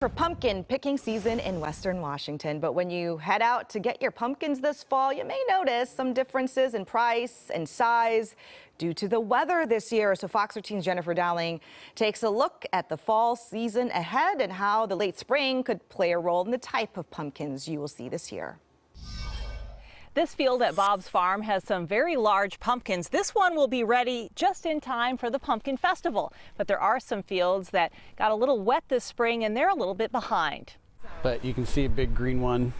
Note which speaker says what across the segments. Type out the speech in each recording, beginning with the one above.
Speaker 1: For pumpkin picking season in Western Washington, but when you head out to get your pumpkins this fall, you may notice some differences in price and size due to the weather this year. So Fox 13's Jennifer Dowling takes a look at the fall season ahead and how the late spring could play a role in the type of pumpkins you will see this year.
Speaker 2: This field at Bob's farm has some very large pumpkins. This one will be ready just in time for the pumpkin festival. But there are some fields that got a little wet this spring and they're a little bit behind.
Speaker 3: But you can see a big green one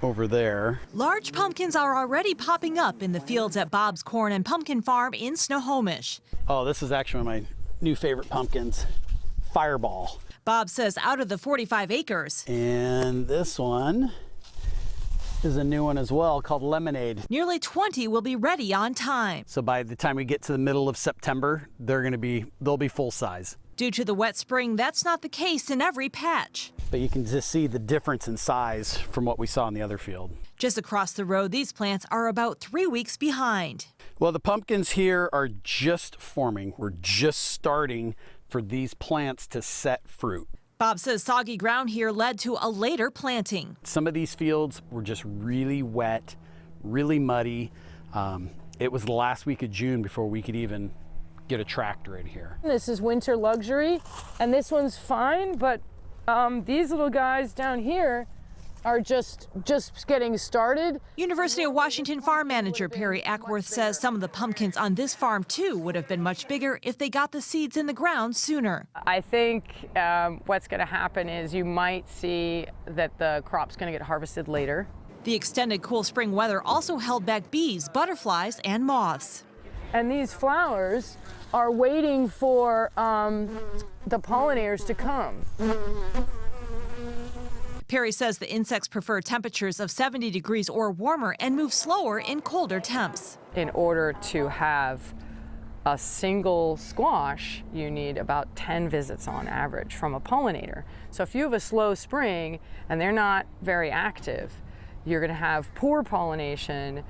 Speaker 3: over there.
Speaker 4: Large pumpkins are already popping up in the fields at Bob's Corn and Pumpkin Farm in Snohomish.
Speaker 3: Oh, this is actually one of my new favorite pumpkins, Fireball.
Speaker 4: Bob says out of the 45 acres.
Speaker 3: And this one is a new one as well called Lemonade.
Speaker 4: Nearly 20 will be ready on time.
Speaker 3: So by the time we get to the middle of September, they'll be full size.
Speaker 4: Due to the wet spring, that's not the case in every patch.
Speaker 3: But you can just see the difference in size from what we saw in the other field.
Speaker 4: Just across the road, these plants are about 3 weeks behind.
Speaker 3: Well, the pumpkins here are just forming. We're just starting for these plants to set fruit.
Speaker 4: Bob says soggy ground here led to a later planting.
Speaker 3: Some of these fields were just really wet, really muddy. It was the last week of June before we could even get a tractor in here.
Speaker 5: This is winter luxury, and this one's fine, but these little guys down here are just getting started.
Speaker 4: University of Washington farm manager Perry Ackworth says some of the pumpkins on this farm too would have been much bigger if they got the seeds in the ground sooner.
Speaker 6: I think what's going to happen is you might see that the crop's going to get harvested later.
Speaker 4: The extended cool spring weather also held back bees, butterflies, and moths.
Speaker 5: And these flowers are waiting for the pollinators to come.
Speaker 4: Perry says the insects prefer temperatures of 70 degrees or warmer and move slower in colder temps.
Speaker 6: In order to have a single squash, you need about 10 visits on average from a pollinator. So if you have a slow spring and they're not very active, you're going to have poor pollination,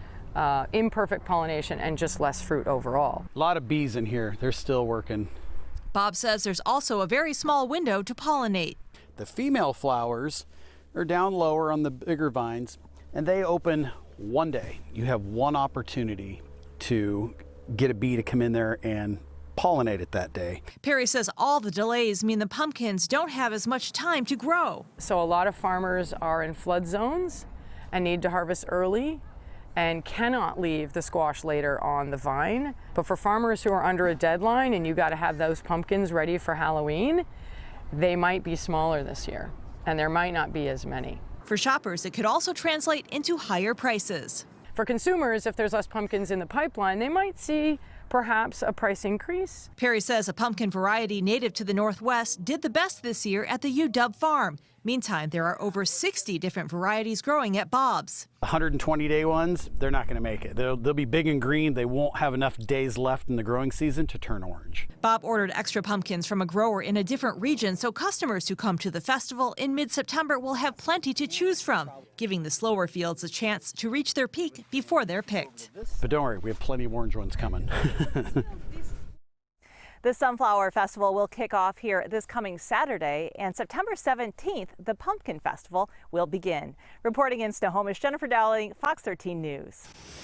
Speaker 6: imperfect pollination, and just less fruit overall.
Speaker 3: A lot of bees in here. They're still working.
Speaker 4: Bob says there's also a very small window to pollinate.
Speaker 3: The female flowers are down lower on the bigger vines, and they open one day. You have one opportunity to get a bee to come in there and pollinate it that day.
Speaker 4: Perry says all the delays mean the pumpkins don't have as much time to grow.
Speaker 6: So a lot of farmers are in flood zones and need to harvest early and cannot leave the squash later on the vine. But for farmers who are under a deadline and you got to have those pumpkins ready for Halloween, they might be smaller this year, and there might not be as many.
Speaker 4: For shoppers, it could also translate into higher prices.
Speaker 6: For consumers, if there's less pumpkins in the pipeline, they might see perhaps a price increase.
Speaker 4: Perry says a pumpkin variety native to the Northwest did the best this year at the UW farm. Meantime, there are over 60 different varieties growing at Bob's.
Speaker 3: 120-day ones, they're not going to make it. They'll be big and green. They won't have enough days left in the growing season to turn orange.
Speaker 4: Bob ordered extra pumpkins from a grower in a different region, so customers who come to the festival in mid-September will have plenty to choose from, giving the slower fields a chance to reach their peak before they're picked.
Speaker 3: But don't worry, we have plenty of orange ones coming.
Speaker 2: The Sunflower Festival will kick off here this coming Saturday, and September 17th, the Pumpkin Festival will begin. Reporting in Snohomish, Jennifer Dowling, Fox 13 News.